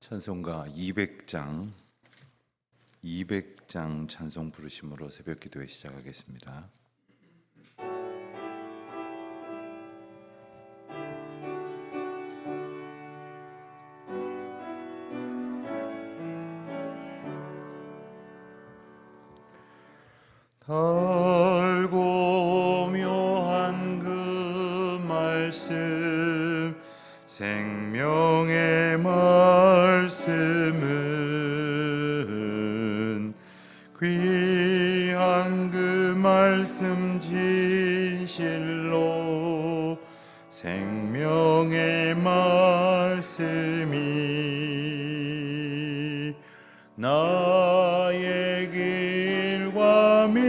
찬송가 200장 찬송 부르심으로 새벽 기도회 시작하겠습니다. 달고 묘한 그 말씀, 생명의 말씀은 귀한 그 말씀 진실로 생명의 말씀이 나의 길과 믿음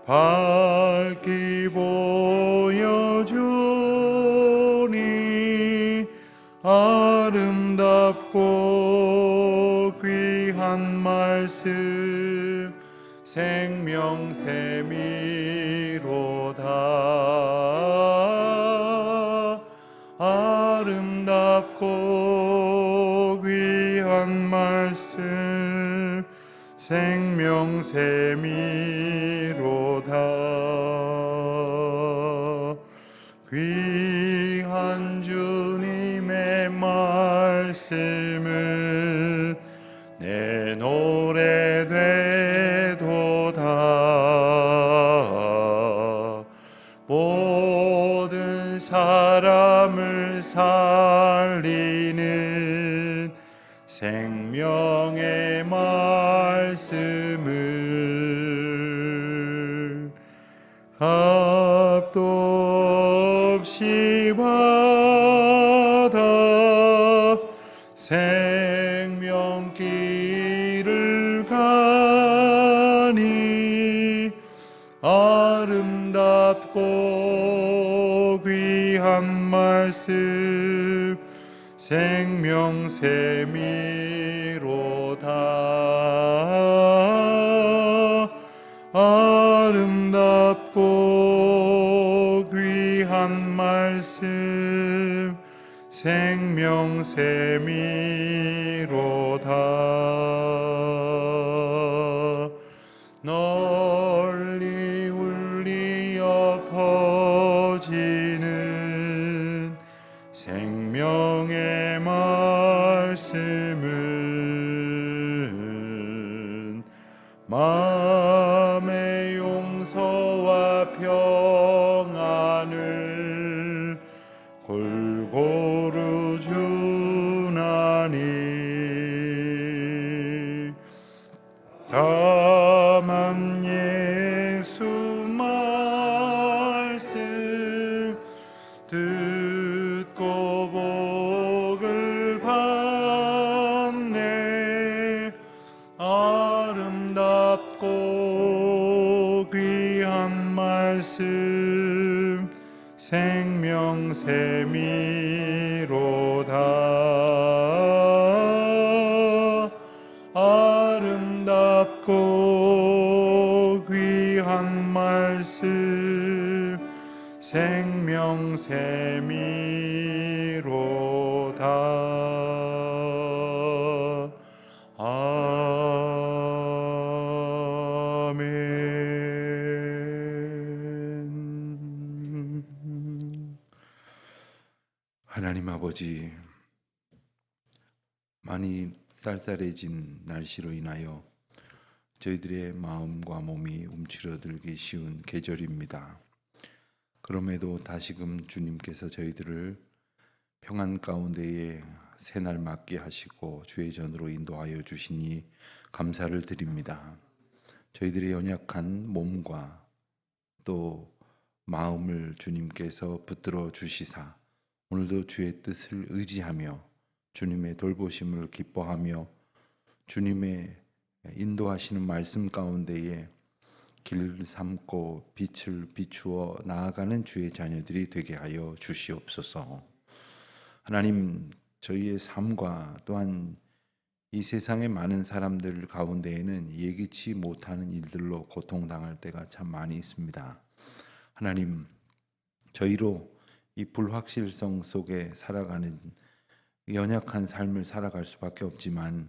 밝히 보여주니 아름답고 귀한 말씀 생명샘이로다. 아름답고 귀한 말씀 생명샘이로다. 귀한 주님의 말씀은 내 노래 되도다. 모든 사람을 살리는 생명의 말씀을 값도 없이 받아 생명길을 가니 아름답고 귀한 말씀 생명샘이로다. 아름답고 귀한 말씀 생명샘이로다. 널리 울리어 퍼지는 생명의 말씀은 마음의 용서와 평안을 골고루 주나니 다만 예수 말씀 듣고 복을 받네. 아름답고 귀한 말씀 생명샘이로다. 아름답고 귀한 말씀 생명샘이로다. 아멘. 하나님 아버지, 많이 쌀쌀해진 날씨로 인하여 저희들의 마음과 몸이 움츠러들기 쉬운 계절입니다. 그럼에도 다시금 주님께서 저희들을 평안 가운데에 새날 맞게 하시고 주의 전으로 인도하여 주시니 감사를 드립니다. 저희들의 연약한 몸과 또 마음을 주님께서 붙들어 주시사 오늘도 주의 뜻을 의지하며 주님의 돌보심을 기뻐하며 주님의 인도하시는 말씀 가운데에 길 삼고 빛을 비추어 나아가는 주의 자녀들이 되게 하여 주시옵소서. 하나님, 저희의 삶과 또한 이 세상의 많은 사람들 가운데에는 예기치 못하는 일들로 고통당할 때가 참 많이 있습니다. 하나님, 저희로 이 불확실성 속에 살아가는 연약한 삶을 살아갈 수밖에 없지만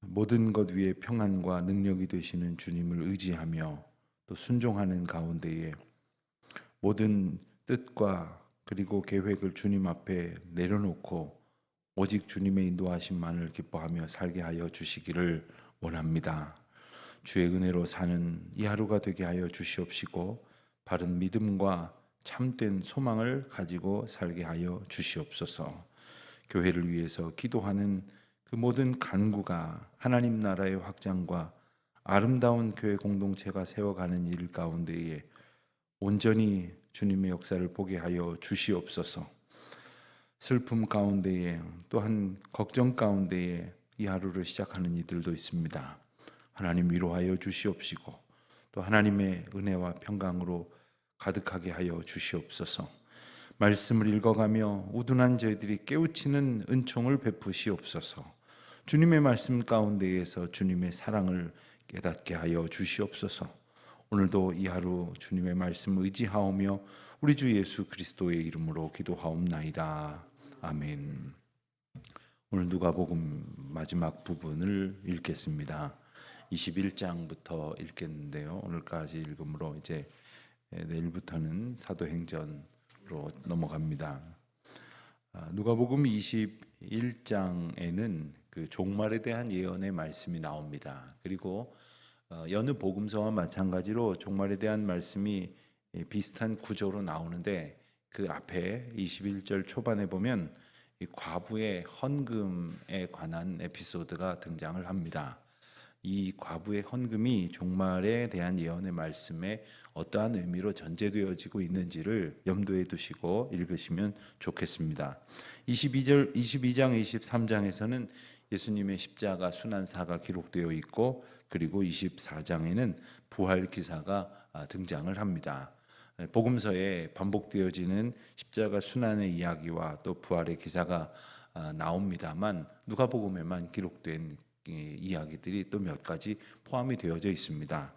모든 것 위에 평안과 능력이 되시는 주님을 의지하며 또 순종하는 가운데에 모든 뜻과 그리고 계획을 주님 앞에 내려놓고 오직 주님의 인도하심만을 기뻐하며 살게 하여 주시기를 원합니다. 주의 은혜로 사는 이 하루가 되게 하여 주시옵시고 바른 믿음과 참된 소망을 가지고 살게 하여 주시옵소서. 교회를 위해서 기도하는 그 모든 간구가 하나님 나라의 확장과 아름다운 교회 공동체가 세워가는 일 가운데에 온전히 주님의 역사를 보게 하여 주시옵소서. 슬픔 가운데에 또한 걱정 가운데에 이 하루를 시작하는 이들도 있습니다. 하나님 위로하여 주시옵시고 또 하나님의 은혜와 평강으로 가득하게 하여 주시옵소서. 말씀을 읽어가며 우둔한 저희들이 깨우치는 은총을 베푸시옵소서. 주님의 말씀 가운데에서 주님의 사랑을 깨닫게 하여 주시옵소서. 오늘도 이 하루 주님의 말씀 의지하오며 우리 주 예수 그리스도의 이름으로 기도하옵나이다. 아멘. 오늘 누가복음 마지막 부분을 읽겠습니다. 21장부터 읽겠는데요. 오늘까지 읽음으로 이제 내일부터는 사도행전으로 넘어갑니다. 누가복음 21장에는 그 종말에 대한 예언의 말씀이 나옵니다. 그리고 여느 복음서와 마찬가지로 종말에 대한 말씀이 비슷한 구조로 나오는데 그 앞에 21절 초반에 보면 이 과부의 헌금에 관한 에피소드가 등장을 합니다. 이 과부의 헌금이 종말에 대한 예언의 말씀에 어떠한 의미로 전제되어지고 있는지를 염두에 두시고 읽으시면 좋겠습니다. 22장, 23장에서는 예수님의 십자가 순환사가 기록되어 있고 그리고 24장에는 부활 기사가 등장을 합니다. 복음서에 반복되어지는 십자가 순환의 이야기와 또 부활의 기사가 나옵니다만 누가복음에만 기록된 이야기들이 또 몇 가지 포함이 되어져 있습니다.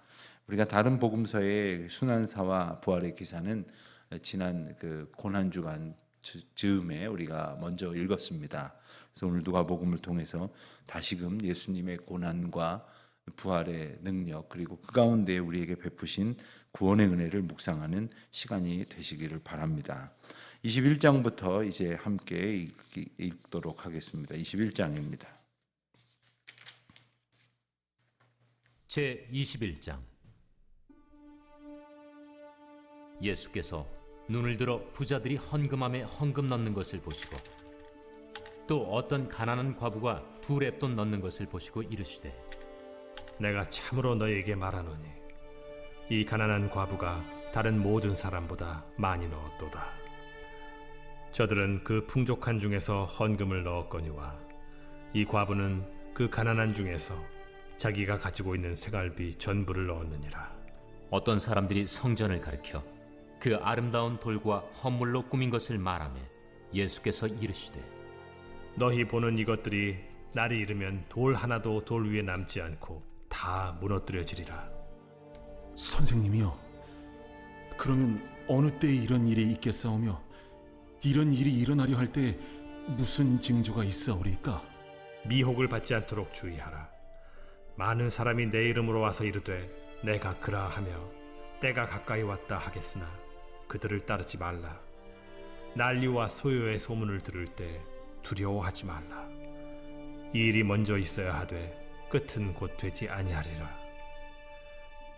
우리가 다른 복음서의 순환사와 부활의 기사는 지난 그 고난주간 즈음에 우리가 먼저 읽었습니다. 그래서 오늘 누가복음을 통해서 다시금 예수님의 고난과 부활의 능력 그리고 그 가운데 우리에게 베푸신 구원의 은혜를 묵상하는 시간이 되시기를 바랍니다. 21장부터 이제 함께 읽도록 하겠습니다. 21장입니다. 제 21장. 예수께서 눈을 들어 부자들이 헌금함에 헌금 넣는 것을 보시고 또 어떤 가난한 과부가 두 렙돈 넣는 것을 보시고 이르시되 내가 참으로 너에게 말하노니 이 가난한 과부가 다른 모든 사람보다 많이 넣었도다. 저들은 그 풍족한 중에서 헌금을 넣었거니와 이 과부는 그 가난한 중에서 자기가 가지고 있는 생활비 전부를 넣었느니라. 어떤 사람들이 성전을 가리켜 그 아름다운 돌과 헌물로 꾸민 것을 말하며 예수께서 이르시되 너희 보는 이것들이 날이 이르면 돌 하나도 돌 위에 남지 않고 다 무너뜨려지리라. 선생님이요, 그러면 어느 때에 이런 일이 있겠사오며 이런 일이 일어나려 할 때 무슨 징조가 있사오리까? 미혹을 받지 않도록 주의하라. 많은 사람이 내 이름으로 와서 이르되 내가 그라하며 때가 가까이 왔다 하겠으나 그들을 따르지 말라. 난리와 소요의 소문을 들을 때 두려워하지 말라. 이 일이 먼저 있어야 하되 끝은 곧 되지 아니하리라.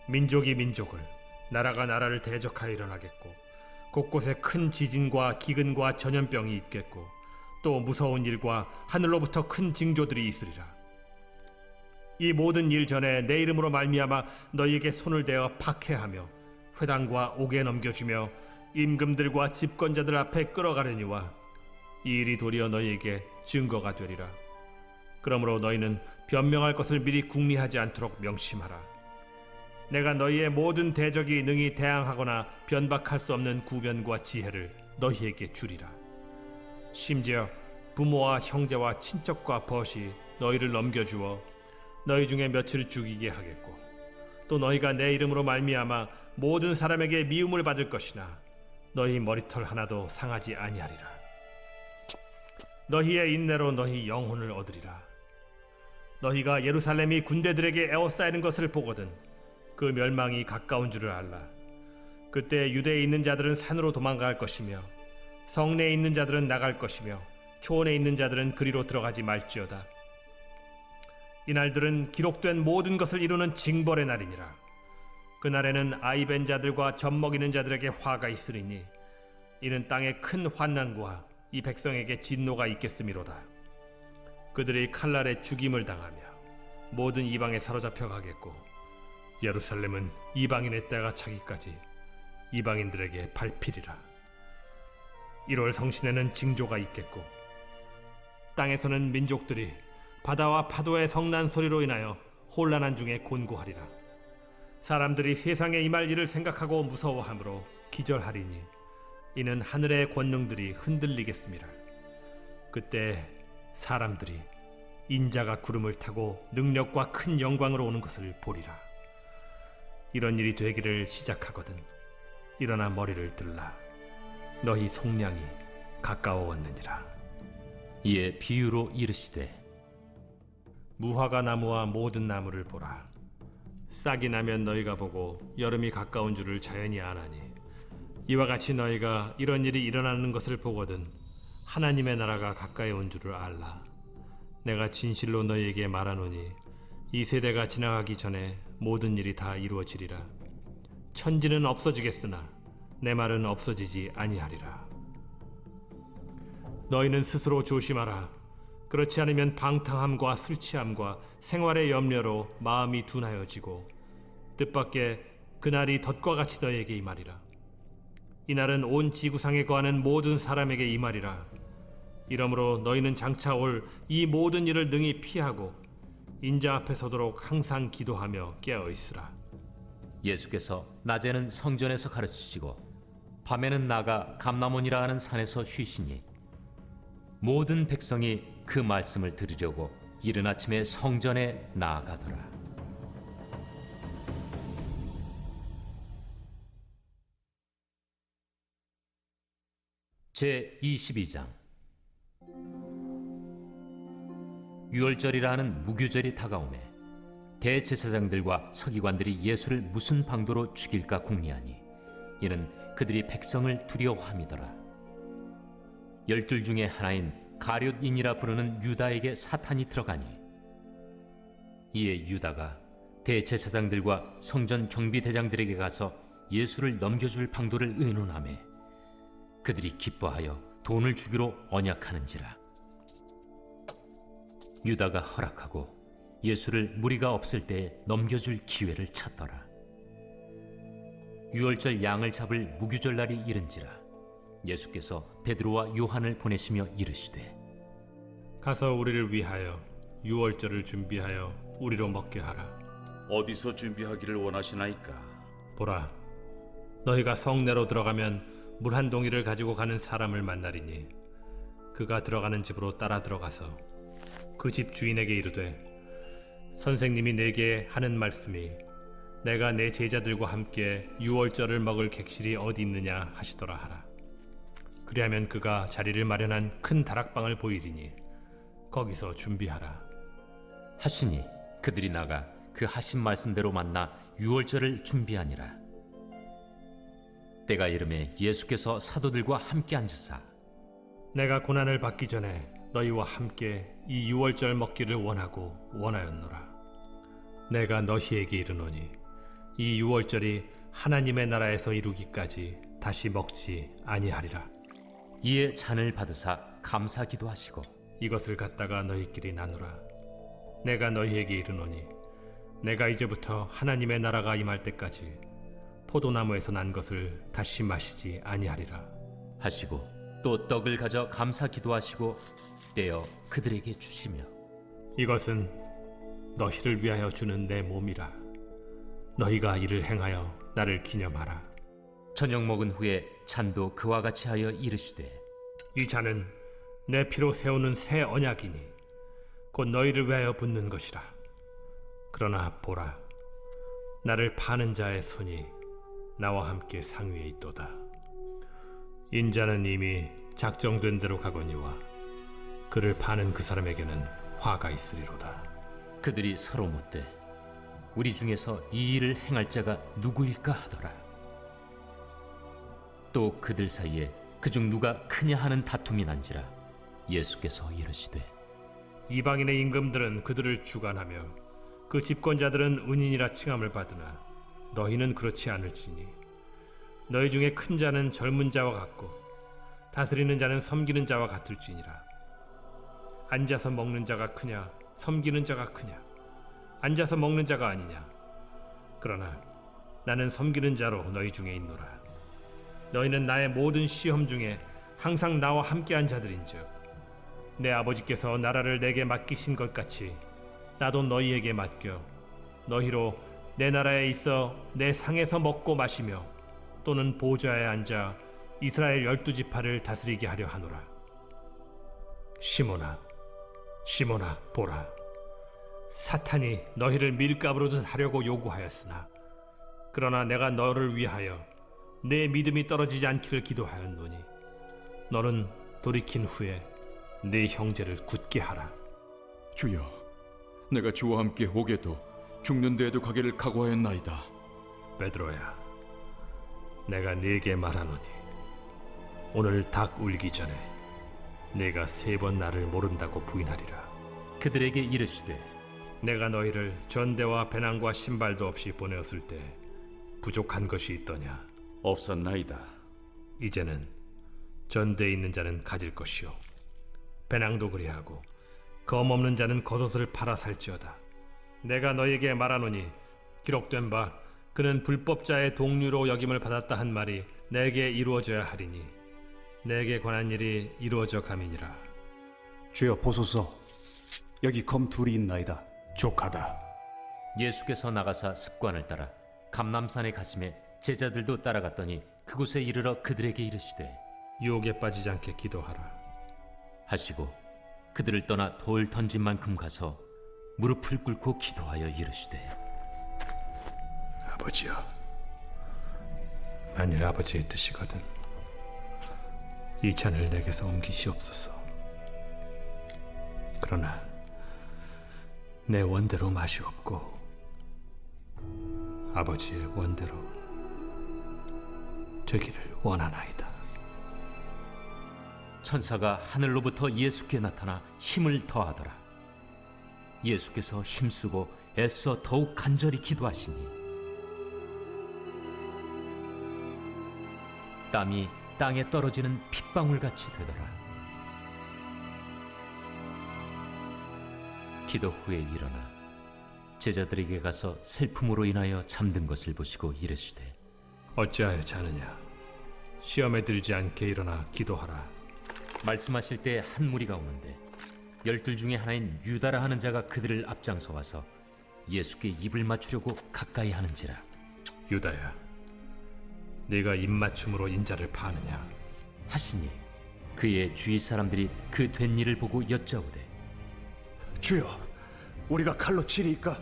민족이 민족을, 나라가 나라를 대적하여 일어나겠고 곳곳에 큰 지진과 기근과 전염병이 있겠고 또 무서운 일과 하늘로부터 큰 징조들이 있으리라. 이 모든 일 전에 내 이름으로 말미암아 너희에게 손을 대어 박해하며 회당과 옥에 넘겨주며 임금들과 집권자들 앞에 끌어가려니와 이 일이 도리어 너희에게 증거가 되리라. 그러므로 너희는 변명할 것을 미리 궁리하지 않도록 명심하라. 내가 너희의 모든 대적이 능히 대항하거나 변박할 수 없는 구변과 지혜를 너희에게 주리라. 심지어 부모와 형제와 친척과 벗이 너희를 넘겨주어 너희 중에 며칠 죽이게 하겠고 또 너희가 내 이름으로 말미암아 모든 사람에게 미움을 받을 것이나 너희 머리털 하나도 상하지 아니하리라. 너희의 인내로 너희 영혼을 얻으리라. 너희가 예루살렘이 군대들에게 에워싸이는 것을 보거든 그 멸망이 가까운 줄을 알라. 그때 유대에 있는 자들은 산으로 도망갈 것이며 성내에 있는 자들은 나갈 것이며 초원에 있는 자들은 그리로 들어가지 말지어다. 이날들은 기록된 모든 것을 이루는 징벌의 날이니라. 그날에는 아이벤 자들과 젖먹이는 자들에게 화가 있으리니 이는 땅에 큰 환난과 이 백성에게 진노가 있겠음이로다. 그들이 칼날에 죽임을 당하며 모든 이방에 사로잡혀 가겠고 예루살렘은 이방인의 때가 차기까지 이방인들에게 밟히리라. 1월 성신에는 징조가 있겠고 땅에서는 민족들이 바다와 파도의 성난 소리로 인하여 혼란한 중에 곤고하리라. 사람들이 세상에 임할 일을 생각하고 무서워하므로 기절하리니 이는 하늘의 권능들이 흔들리겠습니다. 그때 사람들이 인자가 구름을 타고 능력과 큰 영광으로 오는 것을 보리라. 이런 일이 되기를 시작하거든 일어나 머리를 들라. 너희 속량이 가까워왔느니라. 이에 비유로 이르시되 무화과 나무와 모든 나무를 보라. 싹이 나면 너희가 보고 여름이 가까운 줄을 자연히 아나니 이와 같이 너희가 이런 일이 일어나는 것을 보거든 하나님의 나라가 가까이 온 줄을 알라. 내가 진실로 너희에게 말하노니 이 세대가 지나가기 전에 모든 일이 다 이루어지리라. 천지는 없어지겠으나 내 말은 없어지지 아니하리라. 너희는 스스로 조심하라. 그렇지 않으면 방탕함과 술 취함과 생활의 염려로 마음이 둔하여지고 뜻밖의 그날이 덫과 같이 너희에게 임하리라. 이날은 온 지구상에 거하는 모든 사람에게 임하리라. 이러므로 너희는 장차 올 이 모든 일을 능히 피하고 인자 앞에 서도록 항상 기도하며 깨어 있으라. 예수께서 낮에는 성전에서 가르치시고 밤에는 나가 감람원이라 하는 산에서 쉬시니 모든 백성이 그 말씀을 들으려고 이른 아침에 성전에 나아가더라. 제 22장. 유월절이라 하는 무교절이 다가오매 대제사장들과 서기관들이 예수를 무슨 방도로 죽일까 궁리하니 이는 그들이 백성을 두려워함이더라. 12 중에 하나인 가룟인이라 부르는 유다에게 사탄이 들어가니 이에 유다가 대제사장들과 성전 경비대장들에게 가서 예수를 넘겨줄 방도를 의논하매 그들이 기뻐하여 돈을 주기로 언약하는지라. 유다가 허락하고 예수를 무리가 없을 때에 넘겨줄 기회를 찾더라. 유월절 양을 잡을 무교절 날이 이른지라. 예수께서 베드로와 요한을 보내시며 이르시되 가서 우리를 위하여 유월절을 준비하여 우리로 먹게 하라. 어디서 준비하기를 원하시나이까? 보라, 너희가 성내로 들어가면 물 한 동이를 가지고 가는 사람을 만나리니 그가 들어가는 집으로 따라 들어가서 그 집 주인에게 이르되 선생님이 내게 하는 말씀이 내가 내 제자들과 함께 유월절을 먹을 객실이 어디 있느냐 하시더라 하라. 그리하면 그가 자리를 마련한 큰 다락방을 보이리니 거기서 준비하라 하시니 그들이 나가 그 하신 말씀대로 만나 유월절을 준비하니라. 때가 이르매 예수께서 사도들과 함께 앉으사 내가 고난을 받기 전에 너희와 함께 이 유월절 먹기를 원하였노라. 내가 너희에게 이르노니 이 유월절이 하나님의 나라에서 이루기까지 다시 먹지 아니하리라. 이에 잔을 받으사 감사기도 하시고 이것을 갖다가 너희끼리 나누라. 내가 너희에게 이르노니 내가 이제부터 하나님의 나라가 임할 때까지 포도나무에서 난 것을 다시 마시지 아니하리라 하시고 또 떡을 가져 감사기도 하시고 떼어 그들에게 주시며 이것은 너희를 위하여 주는 내 몸이라. 너희가 이를 행하여 나를 기념하라. 저녁 먹은 후에 잔도 그와 같이 하여 이르시되 이 잔은 내 피로 세우는 새 언약이니 곧 너희를 위하여 붓는 것이라. 그러나 보라, 나를 파는 자의 손이 나와 함께 상위에 있도다. 인자는 이미 작정된 대로 가거니와 그를 파는 그 사람에게는 화가 있으리로다. 그들이 서로 묻되 우리 중에서 이 일을 행할 자가 누구일까 하더라. 또 그들 사이에 그중 누가 크냐 하는 다툼이 난지라 예수께서 이르시되 이방인의 임금들은 그들을 주관하며 그 집권자들은 은인이라 칭함을 받으나 너희는 그렇지 않을지니 너희 중에 큰 자는 젊은 자와 같고 다스리는 자는 섬기는 자와 같을지니라. 앉아서 먹는 자가 크냐 섬기는 자가 크냐? 앉아서 먹는 자가 아니냐? 그러나 나는 섬기는 자로 너희 중에 있노라. 너희는 나의 모든 시험 중에 항상 나와 함께한 자들인즉 내 아버지께서 나라를 내게 맡기신 것 같이 나도 너희에게 맡겨 너희로 내 나라에 있어 내 상에서 먹고 마시며 또는 보좌에 앉아 이스라엘 12지파를 다스리게 하려 하노라. 시몬아, 시몬아, 보라. 사탄이 너희를 밀가루로 하려고 요구하였으나 그러나 내가 너를 위하여 내 믿음이 떨어지지 않기를 기도하였노니 너는 돌이킨 후에 네 형제를 굳게 하라. 주여, 내가 주와 함께 오게도 죽는 데에도 가기를 각오하였나이다. 베드로야, 내가 네게 말하노니 오늘 닭 울기 전에 네가 3번 나를 모른다고 부인하리라. 그들에게 이르시되 내가 너희를 전대와 배낭과 신발도 없이 보내었을 때 부족한 것이 있더냐? 없었나이다. 이제는 전대에 있는 자는 가질 것이요 배낭도 그리하고 검 없는 자는 겉옷을 팔아 살지어다. 내가 너에게 말하노니 기록된 바 그는 불법자의 동류로 여김을 받았다 한 말이 내게 이루어져야 하리니 내게 관한 일이 이루어져 감이니라. 주여 보소서, 여기 검 둘이 있나이다. 족하다. 예수께서 나가사 습관을 따라 감람산에 가심에 제자들도 따라갔더니 그곳에 이르러 그들에게 이르시되 유혹에 빠지지 않게 기도하라. 하시고 그들을 떠나 돌 던진 만큼 가서 무릎을 꿇고 기도하여 이르시되 아버지여, 만일 아버지의 뜻이거든 이 잔을 내게서 옮기시옵소서. 그러나 내 원대로 마시옵고 아버지의 원대로 되기를 원하나이다. 천사가 하늘로부터 예수께 나타나 힘을 더하더라. 예수께서 힘쓰고 애써 더욱 간절히 기도하시니 땀이 땅에 떨어지는 핏방울같이 되더라. 기도 후에 일어나 제자들에게 가서 슬픔으로 인하여 잠든 것을 보시고 이르시되 어찌하여 자느냐? 시험에 들지 않게 일어나 기도하라. 말씀하실 때 한 무리가 오는데 12 중에 하나인 유다라 하는 자가 그들을 앞장서 와서 예수께 입을 맞추려고 가까이 하는지라. 유다야, 네가 입맞춤으로 인자를 파느냐? 하시니 그의 주위 사람들이 그 된 일을 보고 여짜오되 주여, 우리가 칼로 치리이까?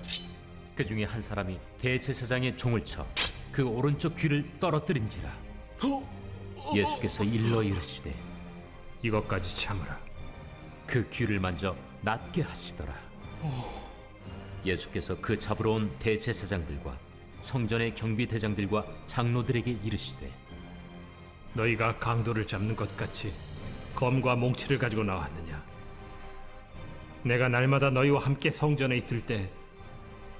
그 중에 한 사람이 대제사장의 종을 쳐 그 오른쪽 귀를 떨어뜨린지라. 예수께서 일러 이르시되 이것까지 참으라. 그 귀를 만져 낫게 하시더라. 예수께서 그 잡으러 온 대제사장들과 성전의 경비대장들과 장로들에게 이르시되 너희가 강도를 잡는 것 같이 검과 몽치를 가지고 나왔느냐? 내가 날마다 너희와 함께 성전에 있을 때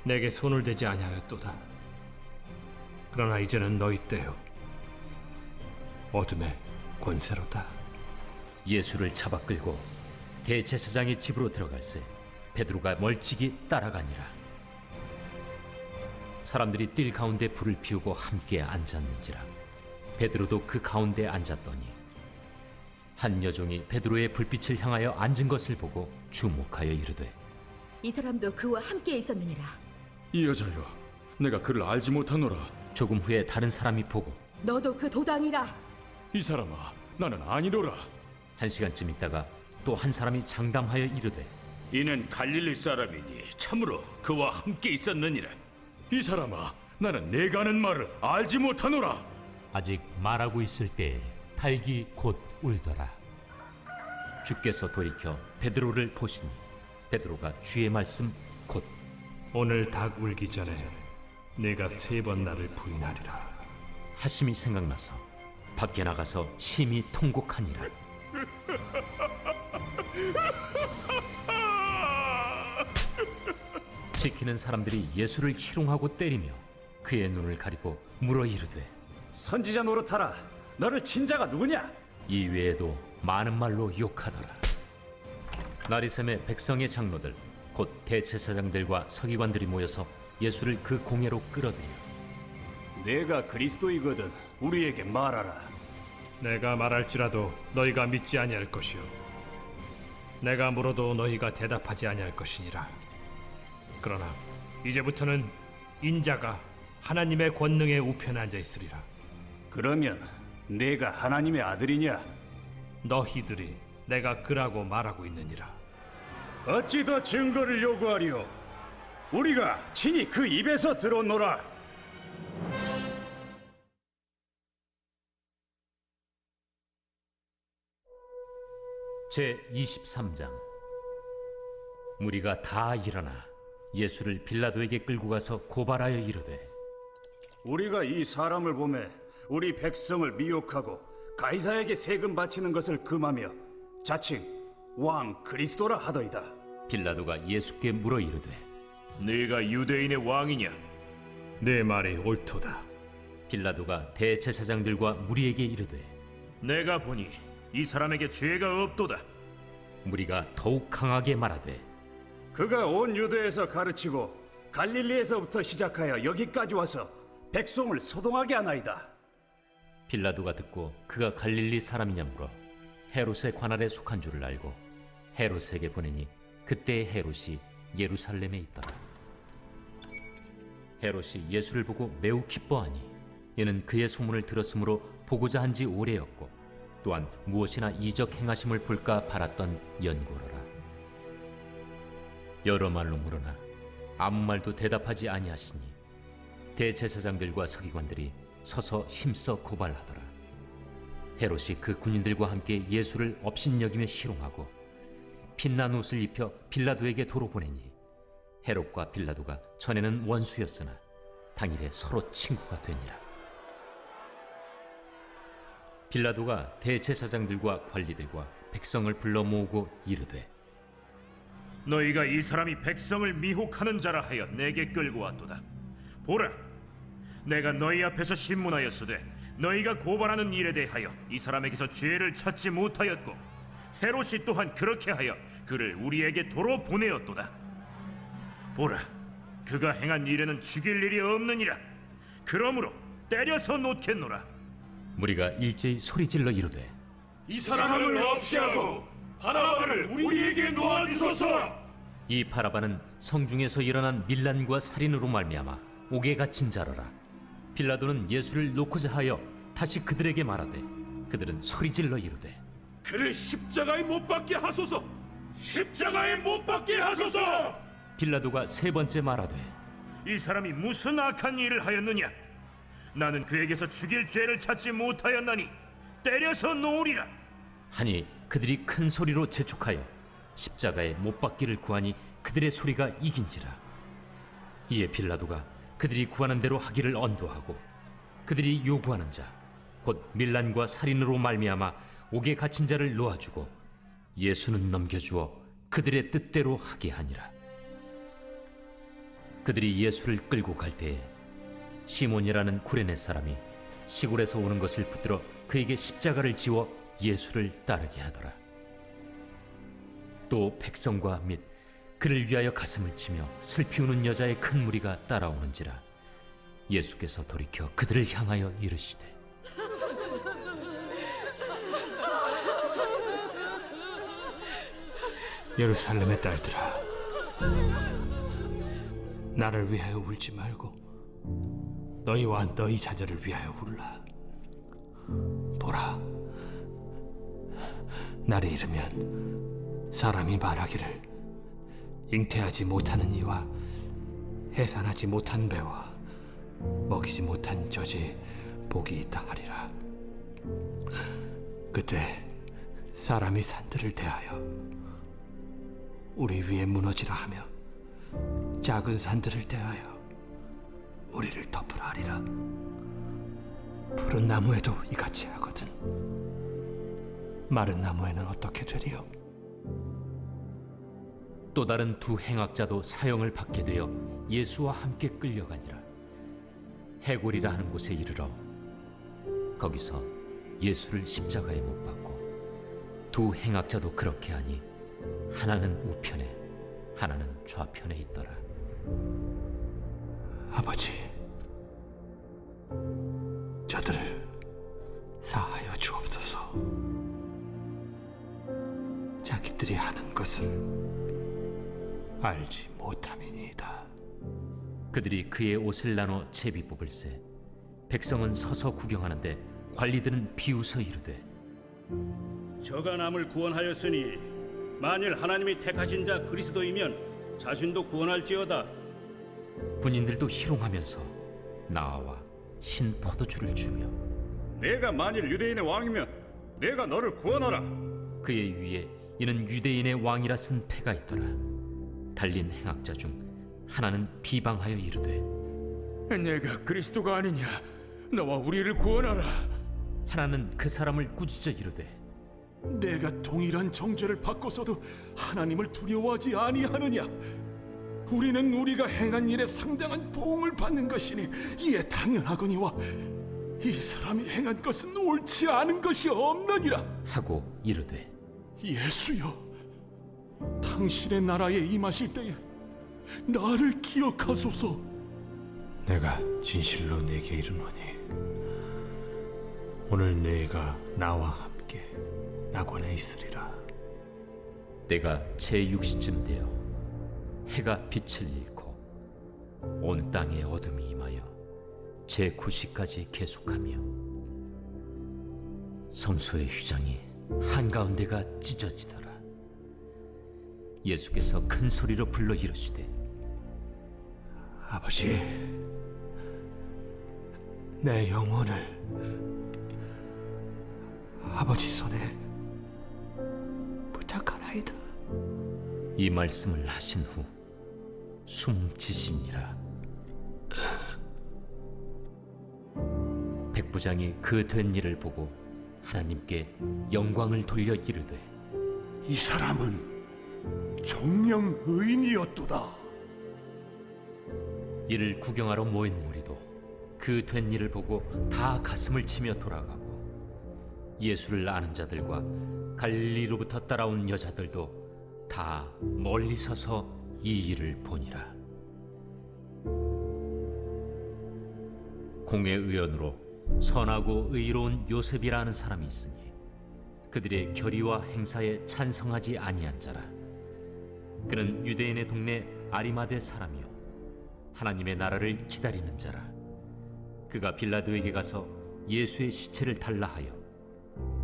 내게 손을 대지 아니하였도다. 그러나 이제는 너희 때요 어둠의 권세로다. 예수를 잡아 끌고 대제사장의 집으로 들어갈새 베드로가 멀찍이 따라가니라. 사람들이 뜰 가운데 불을 피우고 함께 앉았는지라. 베드로도 그 가운데 앉았더니 한 여종이 베드로의 불빛을 향하여 앉은 것을 보고 주목하여 이르되 이 사람도 그와 함께 있었느니라. 이 여자여, 내가 그를 알지 못하노라. 조금 후에 다른 사람이 보고 너도 그 도당이라. 이 사람아, 나는 아니로라. 1시간쯤 있다가 또 한 사람이 장담하여 이르되 이는 갈릴리 사람이니 참으로 그와 함께 있었느니라. 이 사람아, 나는 내가 하는 말을 알지 못하노라. 아직 말하고 있을 때에 닭이 곧 울더라. 주께서 돌이켜 베드로를 보시니 베드로가 주의 말씀 곧 오늘 닭 울기 전에 내가 3번 나를 부인하리라. 하심이 생각나서 밖에 나가서 심히 통곡하니라. 지키는 사람들이 예수를 희롱하고 때리며 그의 눈을 가리고 물어 이르되 선지자 노릇하라. 너를 친자가 누구냐? 이 외에도 많은 말로 욕하더라. 나리샘의 백성의 장로들 곧 대제사장들과 서기관들이 모여서 예수를 그 공회로 끌어들여 내가 그리스도이거든 우리에게 말하라. 내가 말할지라도 너희가 믿지 아니할 것이요 내가 물어도 너희가 대답하지 아니할 것이니라. 그러나 이제부터는 인자가 하나님의 권능의 우편에 앉아 있으리라. 그러면 내가 하나님의 아들이냐? 너희들이 내가 그라고 말하고 있느니라. 어찌 더 증거를 요구하리요? 우리가 친히 그 입에서 들었노라. 제 23장. 무리가 다 일어나 예수를 빌라도에게 끌고 가서 고발하여 이르되 우리가 이 사람을 보매 우리 백성을 미혹하고 가이사에게 세금 바치는 것을 금하며 자칭 왕 그리스도라 하더이다. 빌라도가 예수께 물어 이르되 네가 유대인의 왕이냐? 내 말이 옳도다. 빌라도가 대제사장들과 무리에게 이르되 내가 보니 이 사람에게 죄가 없도다. 무리가 더욱 강하게 말하되 그가 온 유대에서 가르치고 갈릴리에서부터 시작하여 여기까지 와서 백성을 소동하게 하나이다. 빌라도가 듣고 그가 갈릴리 사람이냐 물어 헤롯의 관할에 속한 줄을 알고 헤롯에게 보내니 그때 헤롯이 예루살렘에 있더라. 헤롯이 예수를 보고 매우 기뻐하니 이는 그의 소문을 들었으므로 보고자 한 지 오래였고 또한 무엇이나 이적 행하심을 볼까 바랐던 연고로라. 여러 말로 물으나 아무 말도 대답하지 아니하시니 대제사장들과 서기관들이 서서 힘써 고발하더라. 헤롯이 그 군인들과 함께 예수를 업신여기며 희롱하고 빛난 옷을 입혀 빌라도에게 도로 보내니 헤롯과 빌라도가 전에는 원수였으나 당일에 서로 친구가 되니라. 빌라도가 대제사장들과 관리들과 백성을 불러 모으고 이르되 너희가 이 사람이 백성을 미혹하는 자라 하여 내게 끌고 왔도다. 보라, 내가 너희 앞에서 신문하였으되 너희가 고발하는 일에 대하여 이 사람에게서 죄를 찾지 못하였고 헤롯이 또한 그렇게 하여 그를 우리에게 도로 보내었도다. 보라, 그가 행한 일에는 죽일 일이 없느니라. 그러므로 때려서 놓겠노라. 무리가 일제히 소리질러 이르되 이 사람을 없이 하고 바라바를 우리에게 놓아주소서. 이 바라바는 성중에서 일어난 밀란과 살인으로 말미암아 옥에 갇힌 자라라. 빌라도는 예수를 놓고자 하여 다시 그들에게 말하되 그들은 소리질러 이르되 그를 십자가에 못 박게 하소서. 십자가에 못 박게 하소서. 빌라도가 세 번째 말하되 이 사람이 무슨 악한 일을 하였느냐? 나는 그에게서 죽일 죄를 찾지 못하였나니 때려서 놓으리라. 하니 그들이 큰 소리로 재촉하여 십자가에 못 박기를 구하니 그들의 소리가 이긴지라. 이에 빌라도가 그들이 구하는 대로 하기를 언도하고 그들이 요구하는 자 곧 밀란과 살인으로 말미암아 옥에 갇힌 자를 놓아주고 예수는 넘겨주어 그들의 뜻대로 하게 하니라. 그들이 예수를 끌고 갈 때에 시몬이라는 구레네 사람이 시골에서 오는 것을 붙들어 그에게 십자가를 지워 예수를 따르게 하더라. 또 백성과 및 그를 위하여 가슴을 치며 슬피 우는 여자의 큰 무리가 따라오는지라. 예수께서 돌이켜 그들을 향하여 이르시되 예루살렘의 딸들아, 나를 위하여 울지 말고 너희와 너희 자녀를 위하여 울라. 보라, 날이 이르면 사람이 말하기를 잉태하지 못하는 이와 해산하지 못한 배와 먹이지 못한 젖이 복이 있다 하리라. 그때 사람이 산들을 대하여 우리 위에 무너지라 하며 작은 산들을 대하여 우리를 덮으라 하리라. 푸른 나무에도 이같이 하거든 마른 나무에는 어떻게 되리요? 또 다른 두 행악자도 사형을 받게 되어 예수와 함께 끌려가니라. 해골이라 하는 곳에 이르러 거기서 예수를 십자가에 못 박고 두 행악자도 그렇게 하니 하나는 우편에 하나는 좌편에 있더라. 아버지, 저들을 사하여 주옵소서. 자기들이 하는 것을 알지 못함이니이다. 그들이 그의 옷을 나눠 채비 뽑을세 백성은 서서 구경하는데 관리들은 비웃어 이르되 저가 남을 구원하였으니 만일 하나님이 택하신 자 그리스도이면 자신도 구원할지어다. 군인들도 희롱하면서 나와 신 포도주를 주며 내가 만일 유대인의 왕이면 내가 너를 구원하라. 그의 위에 이는 유대인의 왕이라 쓴 패가 있더라. 달린 행악자 중 하나는 비방하여 이르되 내가 그리스도가 아니냐? 너와 우리를 구원하라. 하나는 그 사람을 꾸짖어 이르되 내가 동일한 정죄를 받고서도 하나님을 두려워하지 아니하느냐? 우리는 우리가 행한 일에 상당한 보응을 받는 것이니 이에 당연하거니와 이 사람이 행한 것은 옳지 않은 것이 없느니라. 하고 이르되 예수여, 당신의 나라에 임하실 때에 나를 기억하소서. 내가 진실로 네게 이르노니 오늘 네가 나와 함께 낙원에 있으리라. 때가 제6시쯤 되어 해가 빛을 잃고 온 땅에 어둠이 임하여 제9시까지 계속하며 성소의 휘장이 한가운데가 찢어지더라. 예수께서 큰 소리로 불러 이르시되 아버지, 내 영혼을 아버지 손에 부탁하나이다. 이 말씀을 하신 후 숨지시니라. 백부장이 그 된 일을 보고 하나님께 영광을 돌려 이르되 이 사람은 정령 의인이었도다. 이를 구경하러 모인 무리도 그 된 일을 보고 다 가슴을 치며 돌아가고 예수를 아는 자들과 갈릴리로부터 따라온 여자들도 다 멀리 서서 이 일을 보니라. 공회의원으로 선하고 의로운 요셉이라는 사람이 있으니 그들의 결의와 행사에 찬성하지 아니한 자라. 그는 유대인의 동네 아리마대 사람이요 하나님의 나라를 기다리는 자라. 그가 빌라도에게 가서 예수의 시체를 달라 하여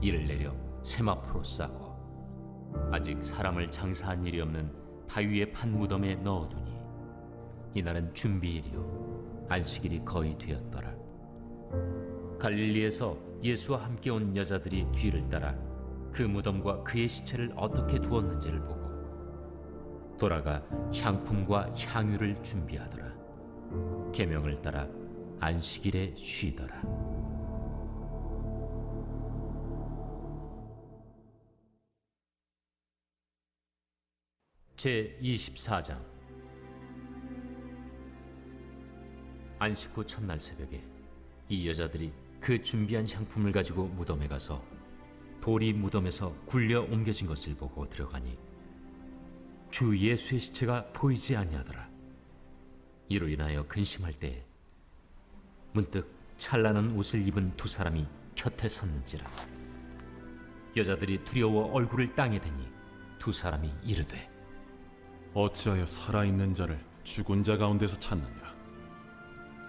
이를 내려 세마포로 싸고 아직 사람을 장사한 일이 없는 바위에 판 무덤에 넣어두니 이날은 준비일이요 안식일이 거의 되었더라. 갈릴리에서 예수와 함께 온 여자들이 뒤를 따라 그 무덤과 그의 시체를 어떻게 두었는지를 보고 돌아가 향품과 향유를 준비하더라. 계명을 따라 안식일에 쉬더라. 제24장. 안식 후 첫날 새벽에 이 여자들이 그 준비한 향품을 가지고 무덤에 가서 돌이 무덤에서 굴려 옮겨진 것을 보고 들어가니 주 예수의 시체가 보이지 아니하더라. 이로 인하여 근심할 때에 문득 찬란한 옷을 입은 두 사람이 곁에 섰는지라. 여자들이 두려워 얼굴을 땅에 대니 두 사람이 이르되 어찌하여 살아있는 자를 죽은 자 가운데서 찾느냐?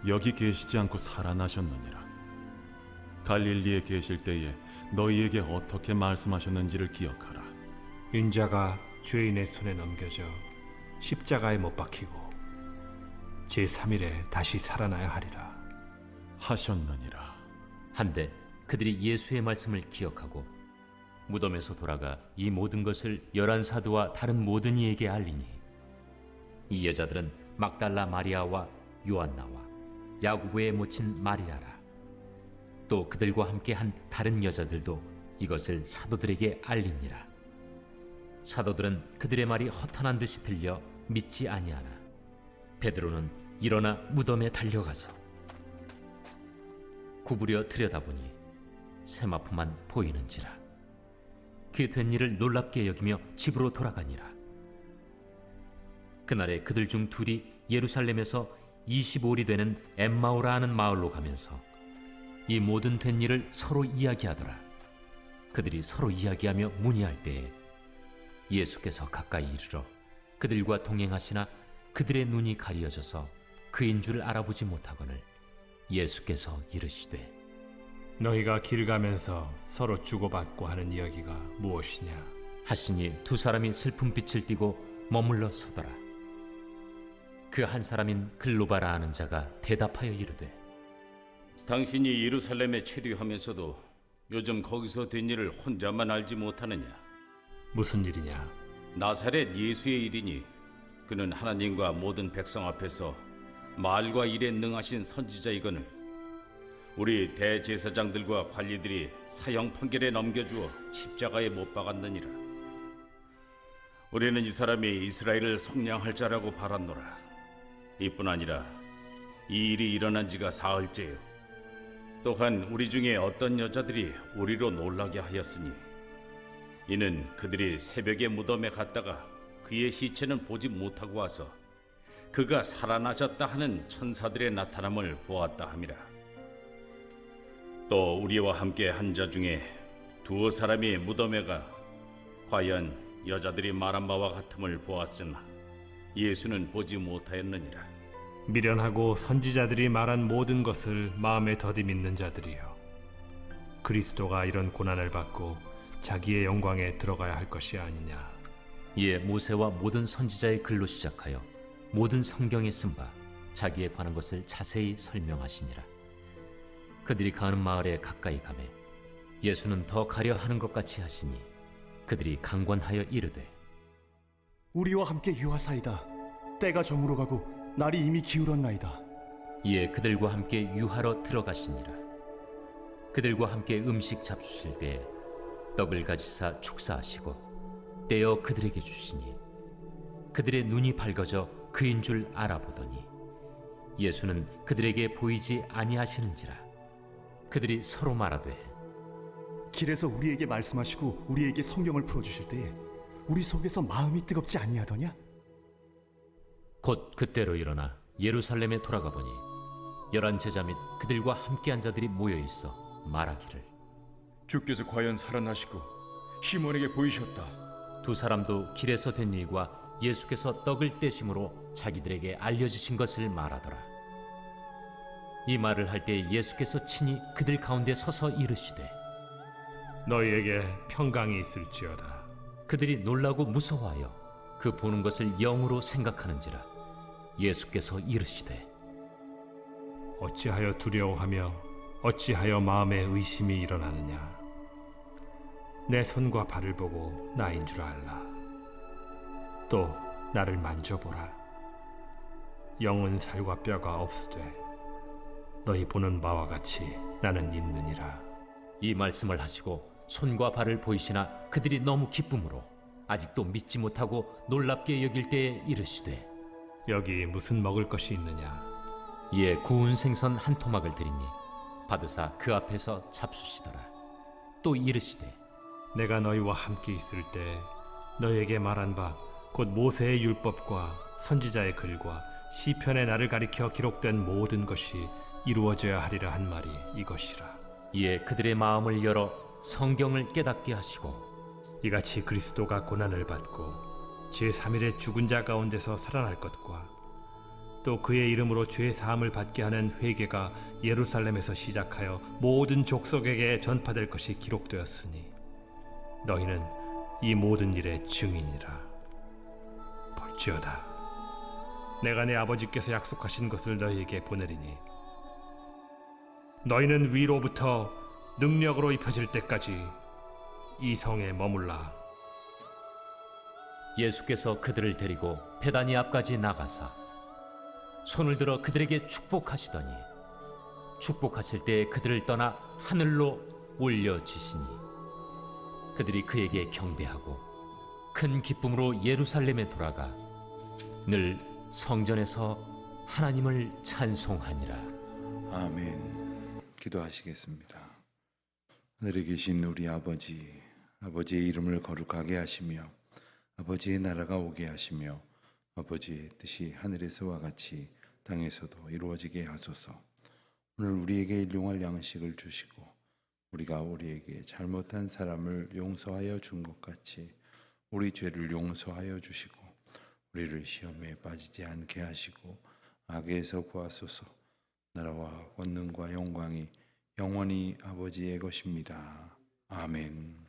여기 계시지 않고 살아나셨느니라. 갈릴리에 계실 때에 너희에게 어떻게 말씀하셨는지를 기억하라. 인자가 죄인의 손에 넘겨져 십자가에 못 박히고 제3일에 다시 살아나야 하리라 하셨느니라. 한데 그들이 예수의 말씀을 기억하고 무덤에서 돌아가 이 모든 것을 11사도와 다른 모든 이에게 알리니 이 여자들은 막달라 마리아와 요한나와 야고보의 모친 마리아라. 또 그들과 함께 한 다른 여자들도 이것을 사도들에게 알리니라. 사도들은 그들의 말이 허탄한 듯이 들려 믿지 아니하나 베드로는 일어나 무덤에 달려가서 구부려 들여다보니 세마포만 보이는지라. 그 된 일을 놀랍게 여기며 집으로 돌아가니라. 그날에 그들 중 둘이 예루살렘에서 25里되는 엠마오라 하는 마을로 가면서 이 모든 된 일을 서로 이야기하더라. 그들이 서로 이야기하며 문의할 때에 예수께서 가까이 이르러 그들과 동행하시나 그들의 눈이 가리어져서 그인 줄 알아보지 못하거늘 예수께서 이르시되 너희가 길 가면서 서로 주고받고 하는 이야기가 무엇이냐? 하시니 두 사람이 슬픈 빛을 띠고 머물러 서더라. 그 한 사람인 글로바라 하는 자가 대답하여 이르되 당신이 예루살렘에 체류하면서도 요즘 거기서 된 일을 혼자만 알지 못하느냐? 무슨 일이냐? 나사렛 예수의 일이니 그는 하나님과 모든 백성 앞에서 말과 일에 능하신 선지자이거늘 우리 대제사장들과 관리들이 사형 판결에 넘겨주어 십자가에 못 박았느니라. 우리는 이 사람이 이스라엘을 속량할 자라고 바랐노라. 이뿐 아니라 이 일이 일어난 지가 사흘째요. 또한 우리 중에 어떤 여자들이 우리로 놀라게 하였으니 이는 그들이 새벽에 무덤에 갔다가 그의 시체는 보지 못하고 와서 그가 살아나셨다 하는 천사들의 나타남을 보았다 함이라. 또 우리와 함께 한 자 중에 두어 사람이 무덤에 가 과연 여자들이 말한 바와 같음을 보았으나 예수는 보지 못하였느니라. 미련하고 선지자들이 말한 모든 것을 마음에 더디 믿는 자들이여, 그리스도가 이런 고난을 받고 자기의 영광에 들어가야 할 것이 아니냐. 이에 모세와 모든 선지자의 글로 시작하여 모든 성경에 쓴 바 자기에 관한 것을 자세히 설명하시니라. 그들이 가는 마을에 가까이 가매 예수는 더 가려 하는 것 같이 하시니 그들이 강권하여 이르되 우리와 함께 유하사이다. 때가 저물어 가고 날이 이미 기울었나이다. 이에 그들과 함께 유하러 들어가시니라. 그들과 함께 음식 잡수실 때에 떡을 가지사 축사하시고 떼어 그들에게 주시니 그들의 눈이 밝아져 그인 줄 알아보더니 예수는 그들에게 보이지 아니하시는지라. 그들이 서로 말하되 길에서 우리에게 말씀하시고 우리에게 성경을 풀어주실 때에 우리 속에서 마음이 뜨겁지 아니하더냐? 곧 그때로 일어나 예루살렘에 돌아가 보니 11 제자 및 그들과 함께한 자들이 모여 있어 말하기를 주께서 과연 살아나시고 시몬에게 보이셨다. 두 사람도 길에서 된 일과 예수께서 떡을 떼심으로 자기들에게 알려주신 것을 말하더라. 이 말을 할 때 예수께서 친히 그들 가운데 서서 이르시되 너희에게 평강이 있을지어다. 그들이 놀라고 무서워하여 그 보는 것을 영으로 생각하는지라. 예수께서 이르시되 어찌하여 두려워하며 어찌하여 마음에 의심이 일어나느냐. 내 손과 발을 보고 나인 줄 알라. 또 나를 만져보라. 영은 살과 뼈가 없으되 너희 보는 바와 같이 나는 있느니라. 이 말씀을 하시고 손과 발을 보이시나 그들이 너무 기쁨으로 아직도 믿지 못하고 놀랍게 여길 때에 이르시되 여기 무슨 먹을 것이 있느냐. 이에 구운 생선 한 토막을 드리니 받으사 그 앞에서 잡수시더라. 또 이르시되 내가 너희와 함께 있을 때 너희에게 말한 바 곧 모세의 율법과 선지자의 글과 시편의 나를 가리켜 기록된 모든 것이 이루어져야 하리라 한 말이 이것이라. 이에 그들의 마음을 열어 성경을 깨닫게 하시고 이같이 그리스도가 고난을 받고 제3일에 죽은 자 가운데서 살아날 것과 또 그의 이름으로 죄 사함을 받게 하는 회개가 예루살렘에서 시작하여 모든 족속에게 전파될 것이 기록되었으니 너희는 이 모든 일의 증인이라. 볼지어다, 내가 내 아버지께서 약속하신 것을 너희에게 보내리니 너희는 위로부터 능력으로 입혀질 때까지 이 성에 머물라. 예수께서 그들을 데리고 베다니 앞까지 나가사 손을 들어 그들에게 축복하시더니 축복하실 때 그들을 떠나 하늘로 올려지시니 그들이 그에게 경배하고 큰 기쁨으로 예루살렘에 돌아가 늘 성전에서 하나님을 찬송하니라. 아멘. 기도하시겠습니다. 하늘에 계신 우리 아버지, 아버지의 이름을 거룩하게 하시며 아버지의 나라가 오게 하시며 아버지의 뜻이 하늘에서와 같이 땅에서도 이루어지게 하소서. 오늘 우리에게 일용할 양식을 주시고 우리가 우리에게 잘못한 사람을 용서하여 준 것 같이 우리 죄를 용서하여 주시고 우리를 시험에 빠지지 않게 하시고 악에서 구하소서. 나라와 권능과 영광이 영원히 아버지의 것입니다. 아멘.